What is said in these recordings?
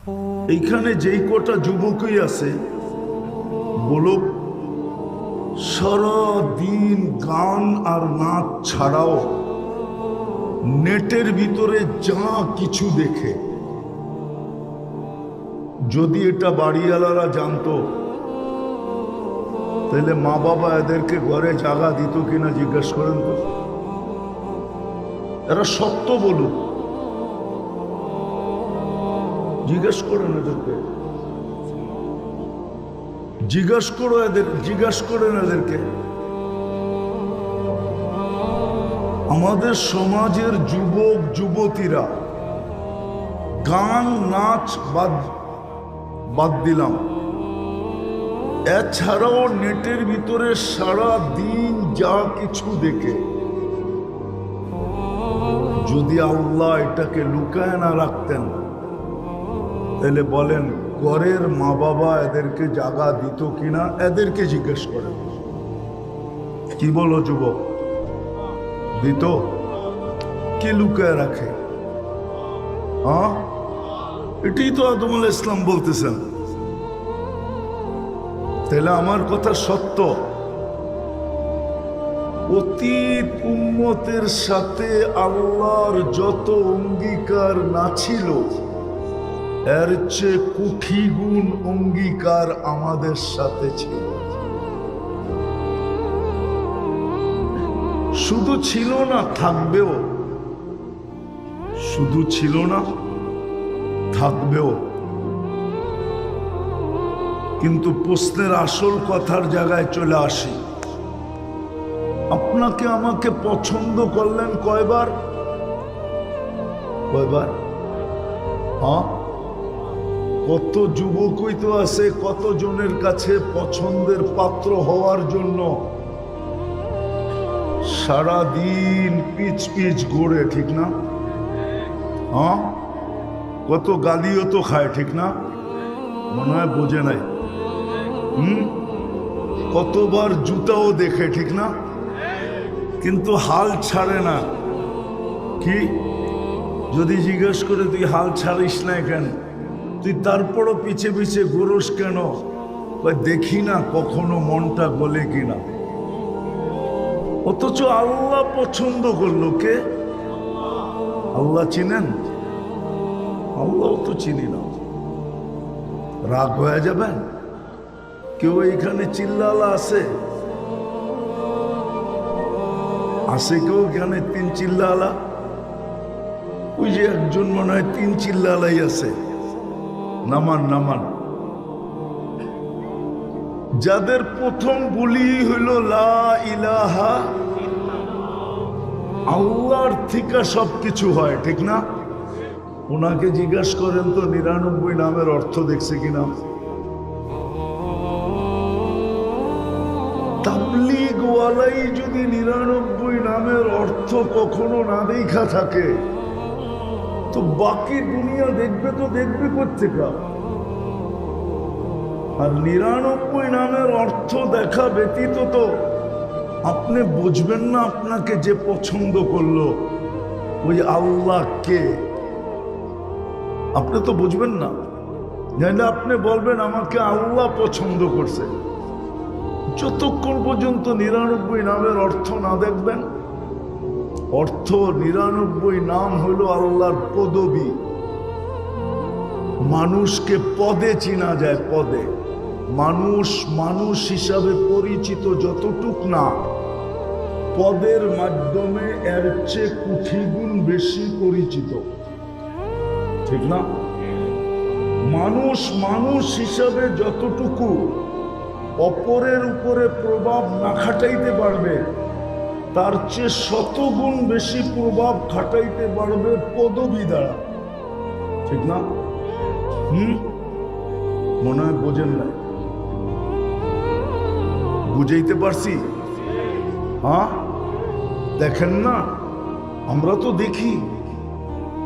এইখানে যেই কটা যুবকই আছে বলো, সারা দিন গান আর নাচ ছাড়াও নেটের ভিতরে যা কিছু দেখে, যদি এটা বাড়িওয়ালারা জানতো তাহলে মা বাবা এদেরকে ঘরে জায়গা দিত কিনা জিজ্ঞেস করেন তো। এরা সত্য বলুক, জিজ্ঞেস করেন এদেরকে, জিজ্ঞেস করেন এদেরকে। আমাদের সমাজের যুবক যুবতীরা গান নাচ বাদ দিলাম, এছাড়াও নেটের ভিতরে সারা দিন যা কিছু দেখে, যদি আল্লাহ এটাকে লুকায় না রাখতেন তাহলে বলেন ঘরের মা বাবা এদেরকে জায়গা দিত কিনা, এদেরকে জিজ্ঞেস করেন। কি বলো যুবক, দিত? কি লুকায় রাখে? হ্যাঁ, এটাই তো আদমুল ইসলাম বলতেছেন। তাহলে আমার কথা সত্য। অতীত উম্মতের সাথে আল্লাহর যত অঙ্গীকার না ছিল, এর চেয়ে কোটি গুণ অঙ্গীকার আমাদের সাথে ছিল। শুধু ছিল না, থাকবেও। শুধু ছিল না, থাকবেও। কিন্তু প্রশ্নের আসল কথার জায়গায় চলে আসি। আপনাকে আমাকে পছন্দ করলেন কয়বার? কয়বার? হ্যাঁ, কত যুবকই তো আছে কত জনের কাছে পছন্দের পাত্র হওয়ার জন্য সারা দিন পিচ পিচ ঘোরে, ঠিক না? হ্যাঁ, কত গালিও তো খায়, ঠিক না? মনে হয় বোঝে নাই। কতবার জুতাও দেখে, ঠিক না? কিন্তু হাল ছাড়ে না। কি যদি জিজ্ঞেস করে তুই হাল ছাড়িস না কেন, তুই তারপরও পিছে পিছে ঘুরোস কেন? দেখি না কখনো মনটা গলে কিনা। অথচ আল্লাহ পছন্দ করলো কে? আল্লাহ চিনেন? আল্লাহ তো চিনি না। রাগ হয়ে যাবেন? কেউ এইখানে চিল্লালা আছে? আছে কেউ এখানে তিন চিল্লালা? ওই যে একজন মনে হয় তিন চিল্লালাই আছে। নামান নামান। যাদের প্রথম বলি হইল লা ইলাহা, আল্লাহর থেকে সবকিছু হয়, ঠিক না? ওনাকে জিজ্ঞাসা করেন তো 99 নামের অর্থ দেখছে কিনা। তাবলীগ ওয়ালাই যদি 99 নামের অর্থ কখনো না দেখা থাকে, তো বাকি দুনিয়া দেখবে তো দেখবে কোত্থেকে? আর 99 নামের অর্থ দেখা ব্যতীত তো আপনি বুঝবেন না আপনাকে যে পছন্দ করলো ওই আল্লাহ কে। আপনি তো বুঝবেন না। জানলে আপনি বলবেন আমাকে আল্লাহ পছন্দ করছে। যতক্ষণ পর্যন্ত 99 নামের অর্থ না দেখবেন, অর্থ 99 নাম হলো আল্লাহর পদবী। মানুষকে পদে চিনা যায়, পদে। মানুষ মানুষ হিসাবে পরিচিত যতটুক না, পদের মাধ্যমে এর চেয়ে কোটি গুণ বেশি পরিচিত, ঠিক না? মানুষ মানুষ হিসাবে যতটুকু অপরের উপরে প্রভাব না খাটাইতে পারবে, তার চেয়ে শতগুণ বেশি প্রভাব খাটাইতে পারবে পদবী দ্বারা, ঠিক না? মনে হয় বোঝেন না। বুঝাইতে পারছি? হ্যাঁ, দেখেন না, আমরা তো দেখি,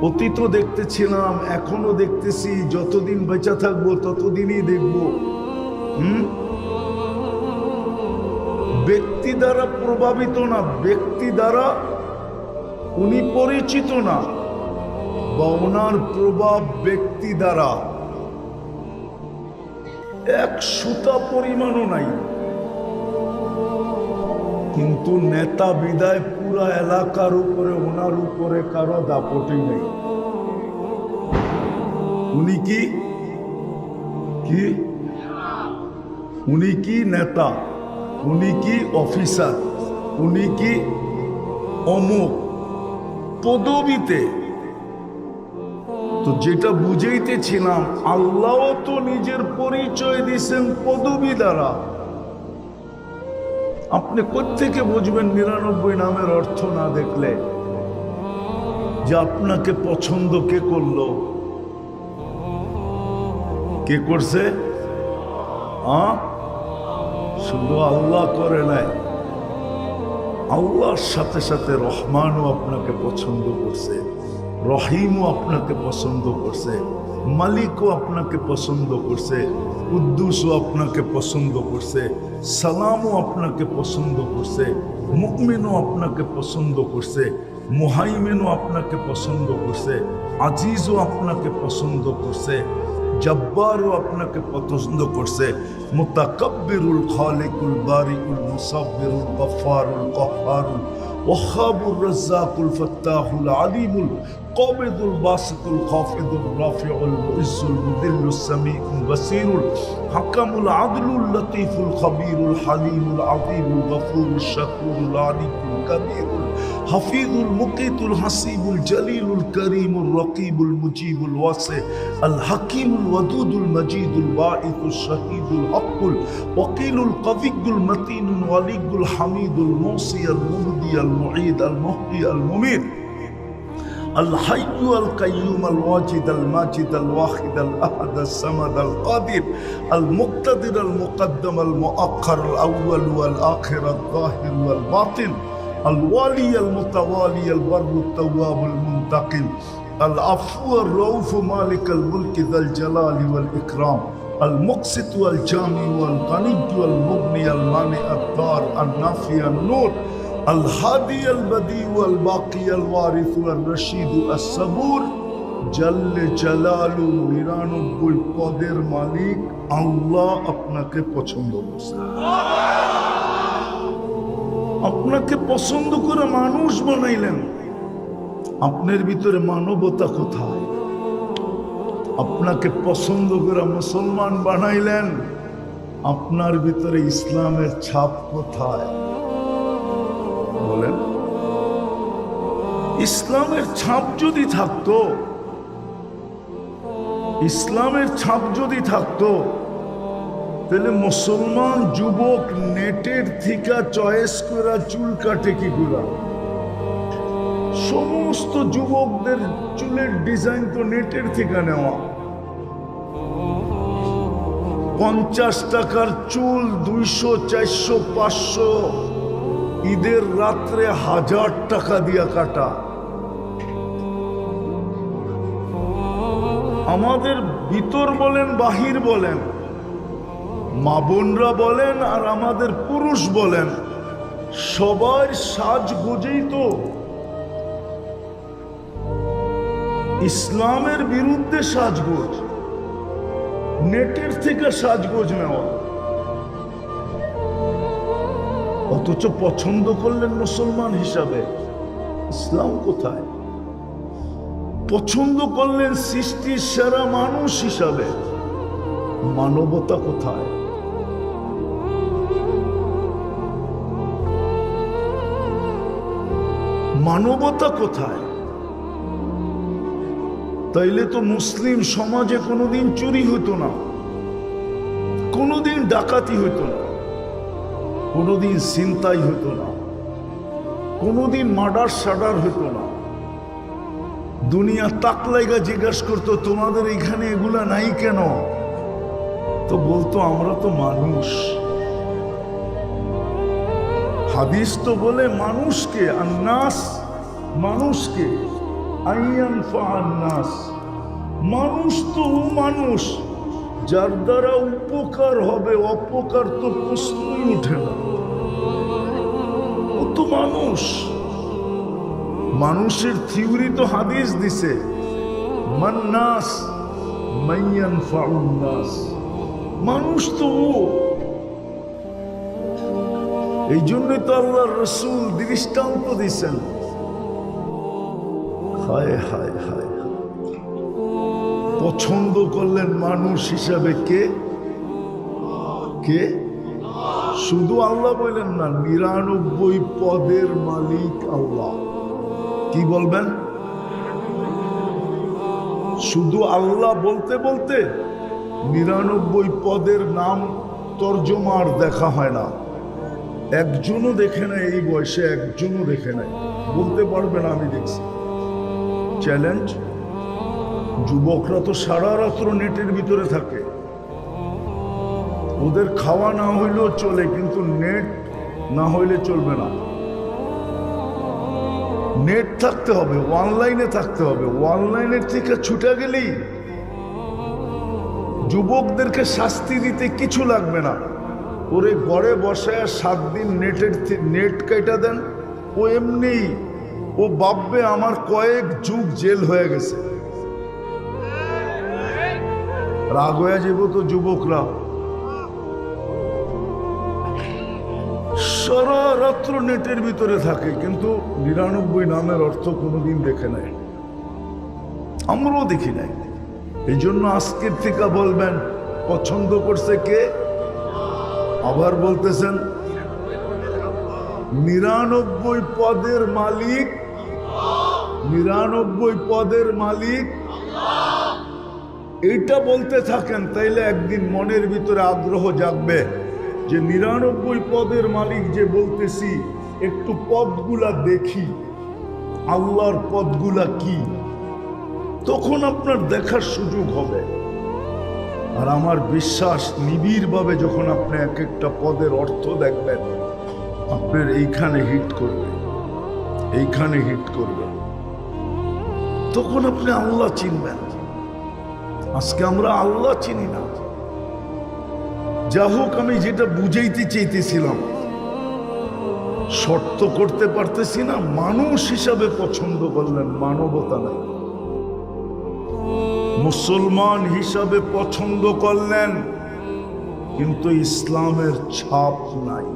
অতীত দেখতেছিলাম, এখনো দেখতেছি, যতদিন বেঁচে থাকবো ততদিনই দেখবো। ব্যক্তি দ্বারা প্রভাবিত না, ব্যক্তি দ্বারা উনি পরিচিত না, বা ওনার প্রভাব ব্যক্তি দ্বারা এক সুতা পরিমাণও নাই, কিন্তু নেতা বিদায় পুরা এলাকার উপরে, ওনার উপরে কারো দাপটই নেই। উনি কি কি উনি কি নেতা, উনি কি অফিসার, উনি কি অমুক পদবিতে। তো যেটা বুঝাইতেছিলাম, আল্লাহ তো নিজের পরিচয় দিয়েছেন পদবি দ্বারা। আপনি কোত্থেকে বুঝবেন 99 নামের অর্থ না দেখলে যে আপনাকে পছন্দ কে করলো, কে করছে? শুধু আল্লাহ করে নাই, আল্লাহর সাথে সাথে রহমানও আপনাকে পছন্দ করছে, রহিমও আপনাকে পছন্দ করছে, মালিকও আপনাকে পছন্দ করছে, কুদ্দুসও আপনাকে পছন্দ করছে, সালামও আপনাকে পছন্দ করছে, মুমিনও আপনাকে পছন্দ করছে, মুহাইমিনও আপনাকে পছন্দ করছে, আজিজও আপনাকে পছন্দ করছে, জব্বারও আপনাকে পছন্দ করছে, মুতাকাব্বিরুল খালিকুল বারিকুল মুসাব্বিরুল গফফারুল কহ্হারুল ওয়াহাবুর রাজ্জাকুল ফাত্তাহুল আলিমুল কাবিদুল বাসিতুল খাফিদুর রাফিউল মুইজ্জুল মুদিল্লুস সামিউল বাসীরুল হাকামুল আদলুল লতীফুল খবীরুল হালিমুল আযীমুল গফুরুশ শাকুরুল আলিমুল কবীরুল হাফিজুল মুকিতুল হাসিবুল জলিলুল করিমুল রকিবুল মুজিবুল ওয়াসি আল হাকিমুল ওয়াদুদুল মজিদুল বাঈসুল শাহীদুল হকুল ওয়াকিলুল কবিয়ুল মতিনুল ওয়ালিয়ুল হামিদুল মুসি আল মুহদি আল মুঈদ আল মুহয়ি আল মুমীত الحي القيوم الواجد الماجد الواحد الأحد الصمد القادر المقتدر المقدم المؤخر الأول والآخر الظاهر والباطن الوالي المتوالي البر التواب المنتقم العفو الرؤوف مالك الملك ذا الجلال والإكرام المقسط والجامع والغني والمغني المانع الضار النافع النور الهادي البديع والباقي الوارث الرشيد الصبور জল্লে জালালু 99 পদের মালিক আল্লাহ আপনাকে পছন্দ করছে। আপনাকে পছন্দ করে মানুষ বানাইলেন, আপনার ভিতরে মানবতা কোথায়? আপনাকে পছন্দ করে মুসলমান বানাইলেন, আপনার ভিতরে ইসলামের ছাপ কোথায়? বলেন, ইসলামের ছাপ যদি থাকতো, ইসলামের ছাপ যদি থাকতো, তাহলে মুসলমান যুবক নেটের থেকে চয়েস করা চুল কাটে কি করে? সমস্ত যুবকদের চুলের ডিজাইন তো নেটের থেকে নেওয়া। 50 টাকার চুল 200, 400, 500, ঈদের রাত্রে 1000 টাকা দিয়া কাটা। আমাদের ভিতর বলেন বাহির বলেন, মা বোনরা বলেন আর আমাদের পুরুষ বলেন, সবার সাজগোজেই তো ইসলামের বিরুদ্ধে সাজগোজ, নেটের থেকে সাজগোজ নেওয়া। অথচ পছন্দ করলেন মুসলমান হিসাবে, ইসলাম কোথায়? পছন্দ করলেন সৃষ্টির সেরা মানুষ হিসাবে, মানবতা কোথায়? মানবতা কোথায়? তাইলে তো মুসলিম সমাজে কোনোদিন চুরি হতো না, কোনোদিন ডাকাতি হতো না, কোনোদিন ছিনতাই হতো না, কোনোদিন মার্ডার সাডার হতো না। দুনিয়া তাকলাইগা জিজ্ঞাসা করতো, তোমাদের এখানে এগুলা নাই কেন? তো বলতো, আমরা তো মানুষ। হাদিস তো বলে মানুষকে, আন্নাস মানুষকে, আইয়ানফাআন্নাস, মানুষ তো মানুষ, যার দ্বারা উপকার হবে, অপকার তো প্রশ্নই উঠে না। ও তো মানুষ। মানুষের থিওরি তো হাদিস দিছে, মান্নাস মাইয়ানফাউন্নাস, মানুষ তো ও। এই জন্যই তো আল্লাহ রসুল দৃষ্টান্ত দিচ্ছেন। হায় হায় হায়, পছন্দ করলেন মানুষ হিসাবে কে কে? শুধু আল্লাহ বললেন না, 99 পদের মালিক আল্লাহ। কি বলবেন? শুধু আল্লাহ বলতে বলতে 99 পদের নাম তর্জমার দেখা হয় না। একজনও দেখে নাই এই বয়সে, একজনও দেখে নাই। বলতে পারবে না আমি দেখছি। চ্যালেঞ্জ। যুবকরা তো সারা রাত্র নেটের ভিতরে থাকে, ওদের খাওয়া না হইলেও চলে, কিন্তু নেট না হইলে চলবে না। নেট থাকতে হবে, অনলাইনে থাকতে হবে। অনলাইনের থেকে ছুটে গেলেই যুবকদেরকে শাস্তি দিতে কিছু লাগবে না। ওরে ঘরে বসে 7 দিন নেট কেটে দেন, ও এমনি ও ভাববে আমার কয়েক যুগ জেল হয়ে গেছে। রাগ হয়ে যাব তো যুবকরা। সারা রাত্র নেটের ভিতরে থাকে, কিন্তু 99 নামের অর্থ কোনোদিন দেখে নাই, আমরাও দেখি নাই। এই জন্য আজকের থেকে বলবেন পছন্দ করছে কে? আবার বলতেছেন 99 পদের মালিক, 99 পদের মালিক। এইটা বলতে থাকেন, তাইলে একদিন মনের ভিতরে আগ্রহ জাগবে যে 99 পদের মালিক যে বলতেছি, একটু পদগুলা দেখি, আল্লাহর পদগুলা কি। তখন আপনার দেখার সুযোগ হবে। আর আমার বিশ্বাস, নিবিড়ভাবে যখন আপনি এক একটা পদের অর্থ দেখবেন, আপনার এইখানে হিট করবে, এইখানে হিট করবে, তখন আপনি আল্লাহ চিনবেন। আজকে আমরা আল্লাহ চিনি না। যা হোক, আমি যেটা বুঝাইতে চাইতেছিলাম, শর্ত করতে পারতেছি না। মানুষ হিসাবে পছন্দ করলেন, মানবতা নাই। মুসলমান হিসাবে পছন্দ করলেন, কিন্তু ইসলামের ছাপ নাই।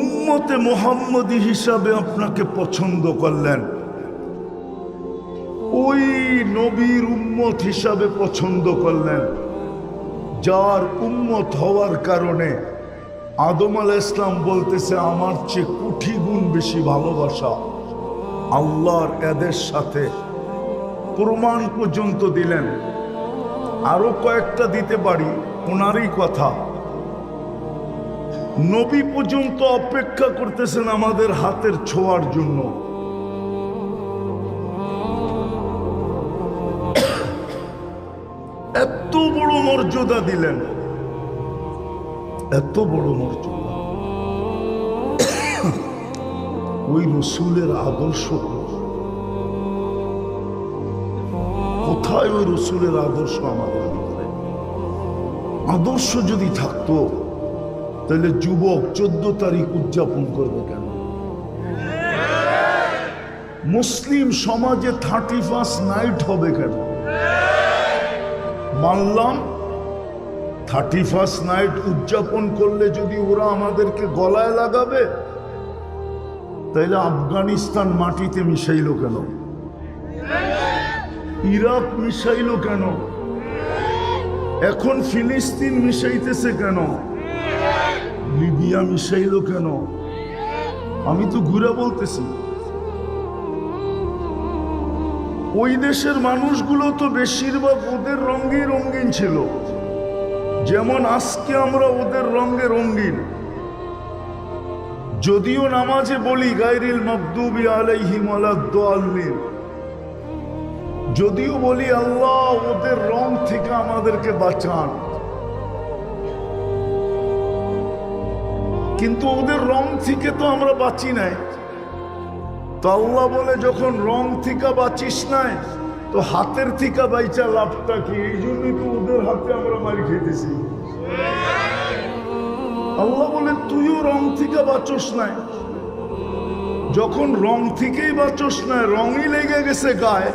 উম্মতে মুহাম্মদী হিসাবে আপনাকে পছন্দ করলেন, ওই নবীর উম্মত হিসাবে পছন্দ করলেন, যার উম্মত হওয়ার কারণে আদম আলাইহিস সালাম বলতেছে আমার চেয়ে কোটি গুণ বেশি ভালোবাসা। আল্লাহর এদের সাথে প্রমাণ পর্যন্ত দিলেন। আরো কয়েকটা দিতে পারি, ওনারই কথা। নবী পর্যন্ত অপেক্ষা করতেছেন আমাদের হাতের ছোঁয়ার জন্য। এত বড় মর্যাদা দিলেন, এত বড় মর্যাদা। ওই রসুলের আদর্শ কোথায়? ওই রসুলের আদর্শ আমাদের ভিতরে। আদর্শ যদি থাকতো, তাহলে যুবক 14 তারিখ উদযাপন করবে কেন? মুসলিম সমাজে 31 নাইট হবে কেন? মানলাম 31 নাইট উদযাপন করলে যদি ওরা আমাদেরকে গলায় লাগাবে, তাইলে আফগানিস্তান মাটিতে মিশাইল কেন? ইরাক মিশাইল কেন? এখন ফিলিস্তিন মিশাইতেছে কেন? লিবিয়া মিশাইল কেন? আমি তো ঘুরে বলতেছি, ওই দেশের মানুষগুলো তো বেশিরভাগ ওদের রঙে রঙিন ছিল, যেমন আজকে আমরা ওদের রঙে রঙিন। যদিও নামাজে বলি গায়রিল মাগদুবি আলাইহিম ওয়ালাদ-দাল্লিন, যদিও বলি আল্লাহ ওদের রং থেকে আমাদেরকে বাঁচান, কিন্তু ওদের রং থেকে তো আমরা বাঁচি নাই। তো আল্লাহ বলে যখন রং থেকে বাঁচিস নাই, তো হাতের থেকে বাইচা লাভটা কি? এই জন্যই তো ওদের হাতে আমরা মারি খেতেছি। আল্লাহ বলে তুইও রং থেকে বাঁচস নাই। যখন রং থেকেই বাঁচস নাই, রঙই লেগে গেছে গায়ে,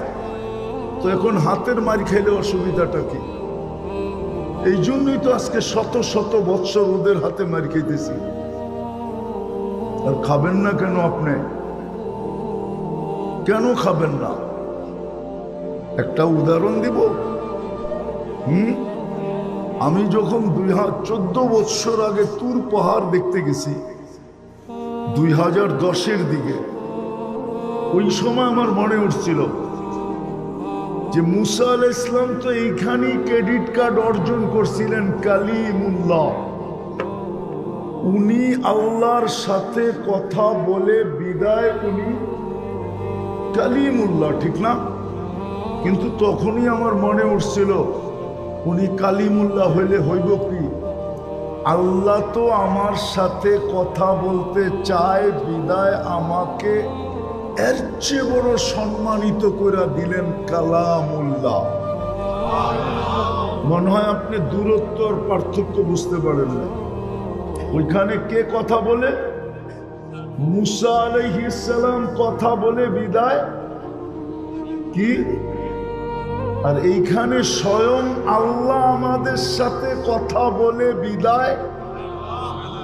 তো এখন হাতের মার খাইলে অসুবিধাটা কি? এই জন্যই তো আজকে শত শত বৎসর ওদের হাতে মার খাইতেছি। আর খাবেন না কেন? আপনি কেন খাবেন না? একটা উদাহরণ দিব। আমি যখন 2014 বৎসর আগে তুর পাহাড় দেখতে গেছি 2010-এর দিকে, ওই সময় আমার মনে উঠছিল যে মুসা আলাইহিস ইসলাম তো এইখানেই ক্রেডিট কার্ড অর্জন করছিলেন, কালিমুল্লাহ। উনি আল্লাহর সাথে কথা বলে বিদায়, উনি কালিমুল্লাহ, ঠিক না? কিন্তু তখনই আমার মনে উঠছিল উনি কালিমুল্লাহ হইলে হইব কি? আল্লাহ তো আমার সাথে কথা বলতে চায় বিদায় আমাকে এর চেয়ে বড় সম্মানিত করে দিলেন কালামুল্লাহ। মনে হয় আপনি দূরত্ব আর পার্থক্য বুঝতে পারেন না। ওইখানে কে কথা বলে? মুসা আলাইহিস সালাম কথা বলে বিদায় কি? আর এইখানে স্বয়ং আল্লাহ আমাদের সাথে কথা বলে বিদায়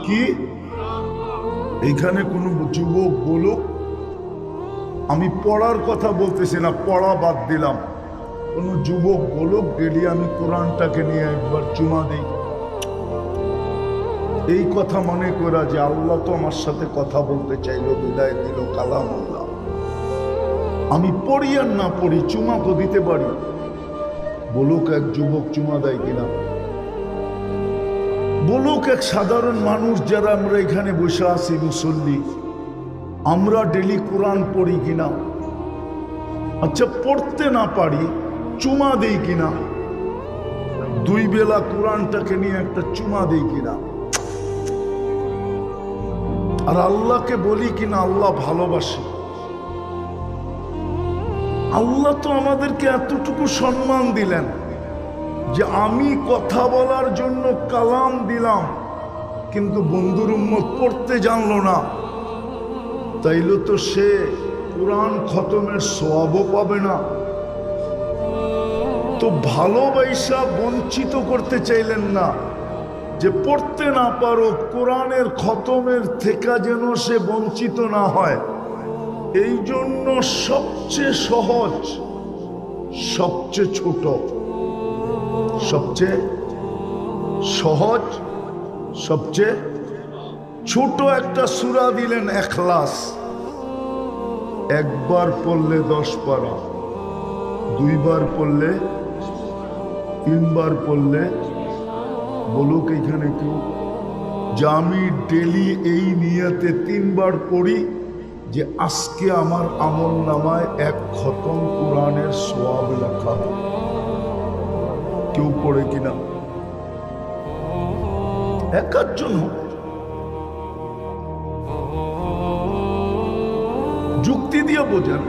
কি? এইখানে কোনো যুবক বলুক, আমি পড়ার কথা বলতেছি না, পড়া বাদ দিলাম, কোনো যুবক বলুক ডেলি আমি কোরআনটাকে নিয়ে একবার চুমা দিই, এই কথা মনে করা যে আল্লাহ তো আমার সাথে কথা বলতে চাইলো, বিদায় দিল কালামুল্লাহ। আমি পড়ি আর না পড়ি চুমা তো দিতে পারি। বলুক এক যুবক চুমা দেয় কিনা? বলুক এক সাধারণ মানুষ যারা আমরা এখানে বসে আছি মুসল্লি, আমরা ডেলি কোরআন পড়ি কিনা? আচ্ছা, পড়তে না পারি চুমা দেই কিনা? দুই বেলা কোরআনটাকে নিয়ে একটা চুমা দেই কিনা? আর আল্লাহকে বলি কিনা আল্লাহ ভালোবাসে? আল্লাহ তো আমাদেরকে এতটুকু সম্মান দিলেন যে আমি কথা বলার জন্য কালাম দিলাম, কিন্তু বন্ধুর উম্মত পড়তে জানলো না, তাইলে তো সে কোরআন খতমের সওয়াবও পাবে না। তো ভালোবাসা বঞ্চিত করতে চাইলেন না যে পড়তে না পারো, কোরআনের খতমের থেকে যেন সে বঞ্চিত না হয়। এই জন্য সবচেয়ে সহজ, সবচেয়ে ছোট, সবচেয়ে সহজ, সবচেয়ে ছোট একটা সূরা দিলেন ইখলাস। একবার পড়লে 10 পারা, দুইবার পড়লে, তিনবার পড়লে, বলুক এখানে কেউ যে আমি ডেলি এই নিয়তে 3 বার পড়ি যে আজকে আমার আমল নামায় 1 খতম কোরআনের সওয়াব লেখা হবে? কেউ পড়ে কিনা? একজন হোক। যুক্তি দিয়ে বোঝেন।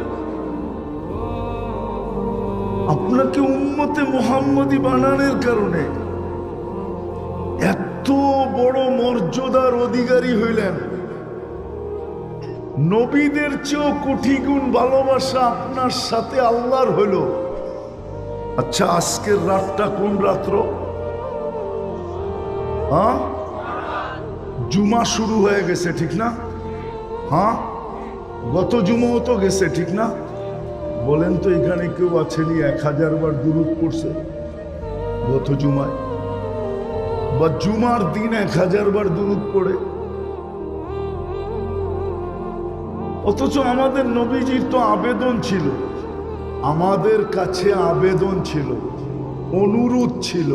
আপনাকে উম্মতে মুহাম্মদী বানানোর কারণে এত বড় মর্যাদার অধিকারী হইলেন। নবীদের চেয়েও কোটি গুণ ভালোবাসা আপনার সাথে আল্লাহর হইল। আচ্ছা, আজকের রাতটা কোন রাত্র? হ্যাঁ, জুমা শুরু হয়ে গেছে, ঠিক না? হ্যাঁ, গত জুমাও তো গেছে, ঠিক না? বলেন তো এখানে কেউ আছেনি 1000 বার দুরূদ পড়ছে গত জুমায়? বা জুমার দিন 1000 বার দুরূদ পড়ে? অথচ আমাদের নবীজির তো আবেদন ছিল, আমাদের কাছে আবেদন ছিল, অনুরোধ ছিল,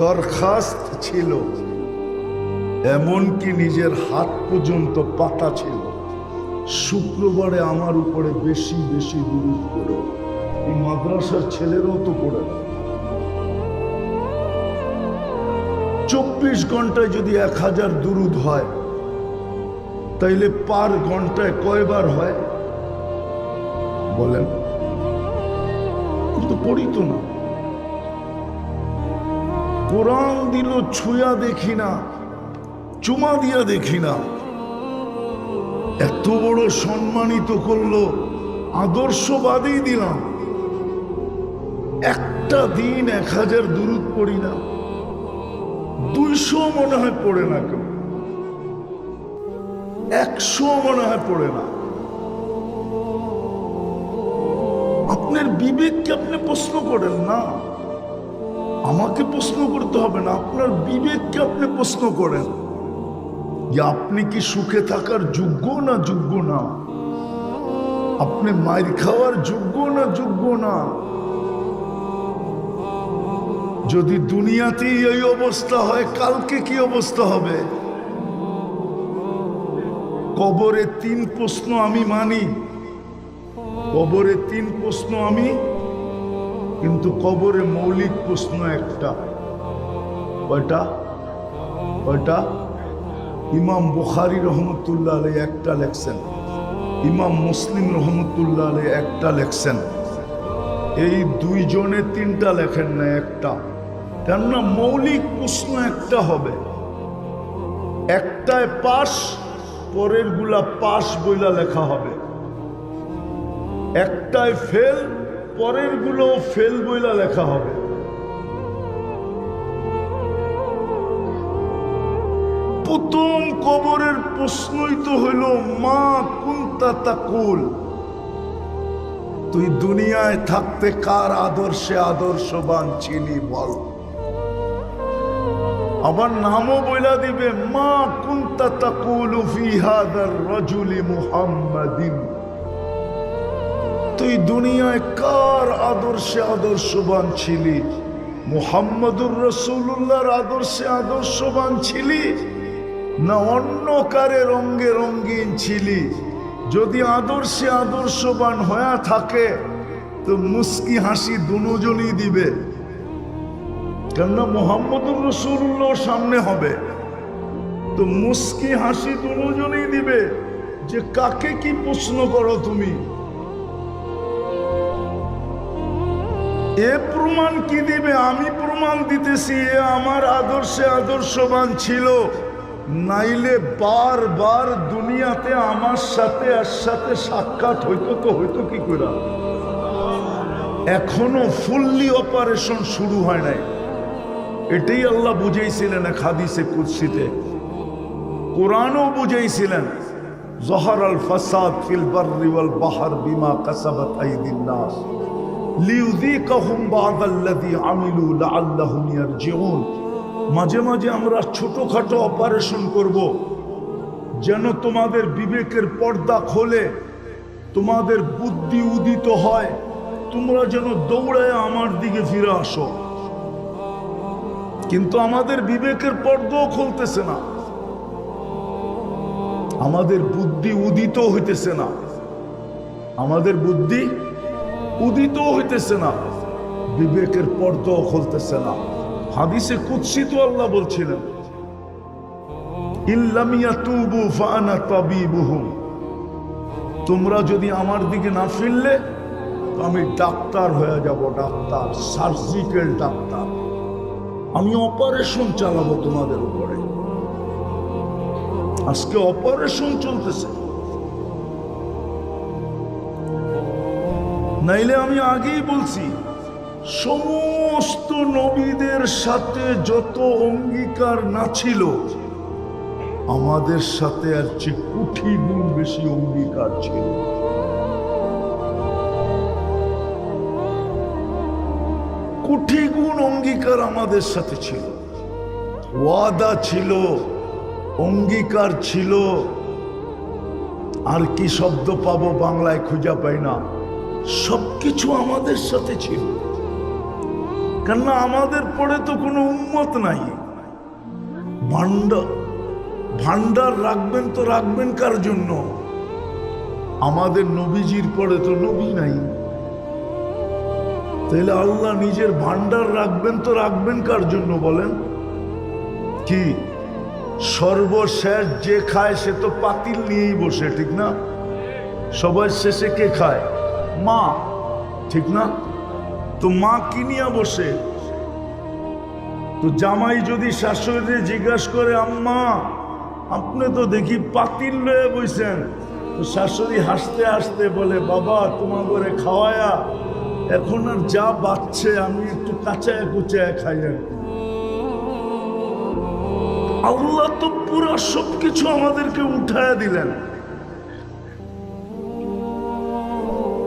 দরখাস্ত ছিল, এমনকি নিজের হাত পর্যন্ত পাতা ছিল, শুক্রবারে আমার উপরে বেশি বেশি দুরূদ পড়ো। এই মাদ্রাসার ছেলেরাও তো পড়ে। 24 ঘন্টায় যদি 1000 দুরূদ হয়, তাইলে পার ঘন্টায় কয়বার হয় বলেন? কিন্তু পড়ি তো না। কোরআন দিল, ছুঁয়া দেখি না, চুমা দিয়া দেখি না। এত বড় সম্মানিত করলো, আদর্শবাদী দিলাম, একটা দিন 1000 দুরূদ পড়ি না, 200 মনে হয় পড়ে না, কেউ 100 মনে হয় পড়ে না। আপনার বিবেককে আপনি প্রশ্ন করেন না, আমাকে প্রশ্ন করতে হবে না, আপনার বিবেককে আপনি প্রশ্ন করেন যে আপনি কি সুখে থাকার যোগ্য না যোগ্য না, আপনি মাইর খাওয়ার যোগ্য না যোগ্য না। যদি দুনিয়াতেই এই অবস্থা হয়, কালকে কি অবস্থা হবে? কবরে 3 প্রশ্ন আমি মানি, কবরে 3 প্রশ্ন আমি, কিন্তু কবরে মৌলিক প্রশ্ন একটা। কয়টা? কয়টা? ইমাম বুখারী রহমতুল্লাহ আলাইহি একটা লেখছেন, ইমাম মুসলিম রহমতুল্লাহ আলাইহি একটা লেখছেন, এই 2 জনে 3টা লেখেন না, একটা। কেননা মৌলিক প্রশ্ন একটা হবে, একটায় পাস, পরের গুলা পাস বইলা লেখা হবে, একটায় ফেল, পরের গুলো ফেল বইলা লেখা হবে। প্রথম কবরের প্রশ্নই তো হইল মা কুনতা তাকুল, তুই দুনিয়ায় থাকতে কার আদর্শে আদর্শবান ছিলি বল। আবার নামও বইলা দিবে মা কুনতা তাকুলু ফি হাদার রাজুলি মুহাম্মাদিন, তুই দুনিয়ায় কার আদর্শে আদর্শবান ছিলি, মুহাম্মদুর রাসূলুল্লাহর আদর্শে আদর্শবান ছিলি না অন্য কারে রঙ্গে রঙ্গিন ছিলি? যদি আদর্শে আদর্শবান হয়ে থাকে তো মুস্কি হাসি দুজনই দিবে, কেননা মুহাম্মদুর রাসূলুল্লাহ সামনে হবে, তো মুস্কি হাসি দুজনই দিবে যে কাকে কি প্রশ্ন করো তুমি। এ প্রমাণ কি দিবে? আমি প্রমাণ দিতেছি এ আমার আদর্শে আদর্শবান ছিল, নাইলে বারবার দুনিয়াতে আমার সাথে এর সাথে সাক্ষাৎ হইতো তো হইতো কি করে? এখনো ফুললি অপারেশন শুরু হয় নাই, এটাই আল্লাহ বুঝাইছিলেন এক হাদিসে কুদসিতে, কোরআনও বুঝাইছিলেন যহরাল ফাসাদ ফিল বাররি ওয়াল বাহর বিমা কাসাবাত আইদিন নাস লিউযীকাহুম বা'দাল্লাযী আমিলু লাআল্লাহুম ইয়ারজিউন। মাঝে মাঝে আমরা ছোটখাটো অপারেশন করব যেন তোমাদের বিবেকের পর্দা খোলে, তোমাদের বুদ্ধি উদিত হয়, তোমরা যেন দৌড়ায় আমার দিকে ফিরে আসো। কিন্তু আমাদের বিবেকের পর্দাও খুলতেছে না, আমাদের বুদ্ধি উদিত হইতেছে না, আমাদের বুদ্ধি উদিত হইতেছে না, বিবেকের পর্দাও খুলতেছে না। হাদিসে কুদসি তো আল্লাহ বলছিলেন ইল্লাম ইয়াতুবু ফাআনা তাবিবুহুম, তোমরা যদি আমার দিকে না ফিরলে আমি ডাক্তার হয়ে যাব, ডাক্তার, সার্জিক্যাল ডাক্তার, আমি অপারেশন চালাবো তোমাদের উপরে। আজকে অপারেশন চলতেছে, নাইলে আমি আগেই বলছি সমস্ত নবীদের সাথে যত অঙ্গীকার না ছিল, আমাদের সাথে আর চেয়ে কোটি গুণ বেশি অঙ্গীকার ছিল। কোটি গুণ অঙ্গীকার আমাদের সাথে ছিল, ওয়াদা ছিল, অঙ্গীকার ছিল। আর কি শব্দ পাবো বাংলায় খুঁজে পাই না, সবকিছু আমাদের সাথে ছিল। কেননা আমাদের পরে তো কোনো উম্মত নাই, ভান্ডার রাখবেন তো রাখবেন কার জন্য? আমাদের নবীজির পরে তো নবী নাই, তাহলে আল্লাহ নিজের ভান্ডার রাখবেন তো রাখবেন কার জন্য বলেন? কি সর্বশেষ যে খায় সে তো পাতিল নিয়েই বসে, ঠিক না? সবার শেষে কে খায়? মা, ঠিক না? তো মা কি নিয়ে বসে? তো জামাই যদি শাশুড়ি জিজ্ঞাসা করে আম্মা আপনি তো দেখি পাতিল লয়ে বইছেন, তো শাশুড়ি হাসতে হাসতে বলে বাবা তোমার করে খাওয়ায়া এখন আর যা বাচ্চে আমি একটু কাঁচায় কুচায় খাই আর কি। আল্লাহ তো পুরো সবকিছু আমাদেরকে উঠায় দিলেন,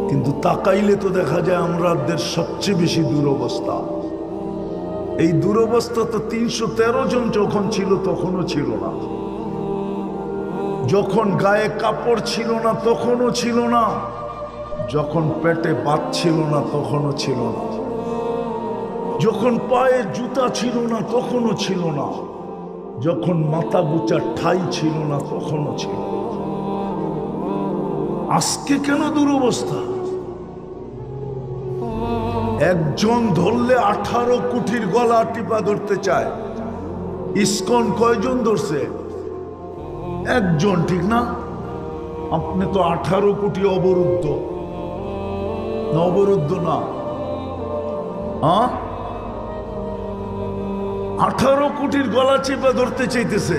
কিন্তু তাকাইলে তো দেখা যায় আমরাদের সবচেয়ে বেশি দুরবস্থা। এই দুরবস্থা তো 313 জন যখন ছিল তখনও ছিল না, যখন গায়ে কাপড় ছিল না তখনও ছিল না, যখন পেটে ভাত ছিল না তখনও ছিল না, যখন পায়ে জুতা ছিল না তখনও ছিল না, যখন মাথা গুচা ঠাই ছিল না তখনও ছিল না। আজকে কেন দুরবস্থা? একজন ধরলে 18 কোটির গলা টিপা ধরতে চায়। ইসকন কয়জন ধরছে? একজন, ঠিক না? আপনি তো 18 কোটি অবরুদ্ধ না? অবরুদ্ধ না, 18 কোটির গলা চেপে ধরতে চাইতেছে,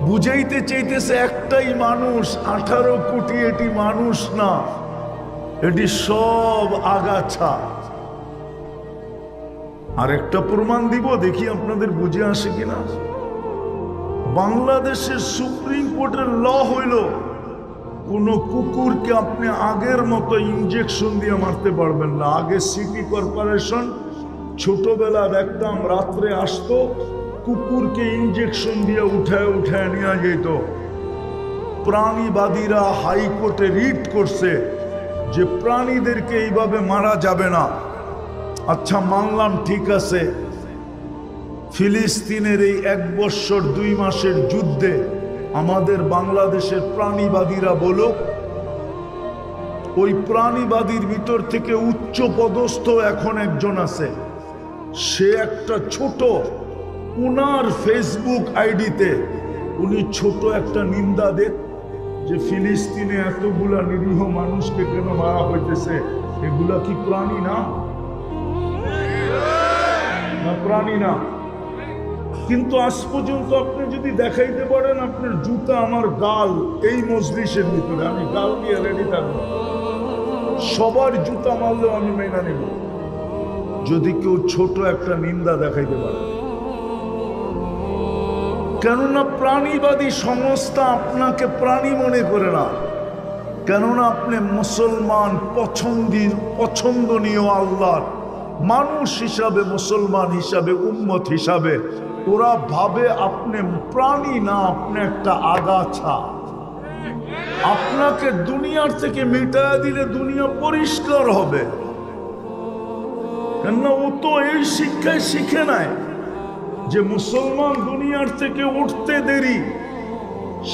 বুঝাইতে চাইতেছে একটাই মানুষ। 18 কোটি এটি মানুষ না, এটি সব আগাছা। আর একটা প্রমাণ দিব, দেখি আপনাদের বুঝে আসে কিনা। বাংলাদেশের সুপ্রিম কোর্টের ল হইল কোন কুকুরকে আপনি আগের মতো ইনজেকশন দিয়ে মারতে পারবেন না। আগে সিটি কর্পোরেশন ছোটবেলা দেখতাম রাত্রে আসতো, কুকুরকে ইনজেকশন দিয়ে উঠায় উঠায় নিয়ে যেত। প্রাণীবাদীরা হাইকোর্টে রিট করছে যে প্রাণীদেরকে এইভাবে মারা যাবে না। আচ্ছা মানলাম, ঠিক আছে, ফিলিস্তিনের এই 1 বৎসর 2 মাসের যুদ্ধে আমাদের বাংলাদেশের প্রাণীবাদীরা বলো, ওই প্রাণীবাদীর ভিতর থেকে উচ্চ পদস্থ এখন একজন আছে, সে একটা ছোট, উনার ফেসবুক আইডিতে উনি ছোট একটা নিন্দা দেন যে ফিলিস্তিনে এতগুলা নিরীহ মানুষকে কেন মারা হইতেছে, এগুলা কি প্রাণী না? প্রাণী না। কিন্তু আজ পর্যন্ত আপনি যদি দেখাইতে পারেন আপনার জুতা আমার গাল এই মজলিসের ভিতরে, আমি গাল দিয়ে রেডি থাকবো, সবার জুতা মারলেও আমি মেনে নেব যদি কেউ ছোট একটা নিন্দা দেখাইতে পারে। কেননা প্রাণীবাদী সংস্থা আপনাকে প্রাণী মনে করে না, কেননা আপনি মুসলমান, পছন্দনীয় আল্লাহর মানুষ হিসাবে, মুসলমান হিসাবে, উম্মত হিসাবে। ওরা ভাবে আপনি প্রাণী না, আপনি একটা আগাছা। আপনাকে দুনিয়ার থেকে মিটায়া দিলে দুনিয়া পরিষ্কার হবে, কেননা ও তো এই শিক্ষায় শিখে নাই যে মুসলমান দুনিয়ার থেকে উঠতে দেরি,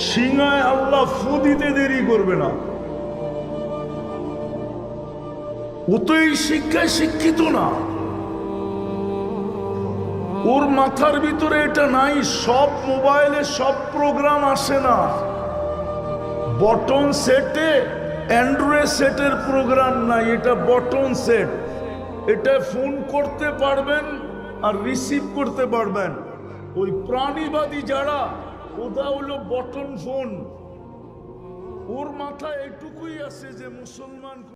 সিংহায় আল্লাহ ফু দিতে দেরি করবে না। ও তো এই শিক্ষায় শিক্ষিত না, ওর মাথার ভিতরে এটা নাই। সব মোবাইলে সব প্রোগ্রাম আসে না, বটন সেটে অ্যান্ড্রয়েড সেটের প্রোগ্রাম নাই, এটা বটন সেট। এটা ফোন করতে পারবেন আর রিসিভ করতে পারবেন। ওই প্রাণীবাদী যারা, ওটা হলো বটন ফোন। ওর মাথায় এটুকুই আছে যে মুসলমান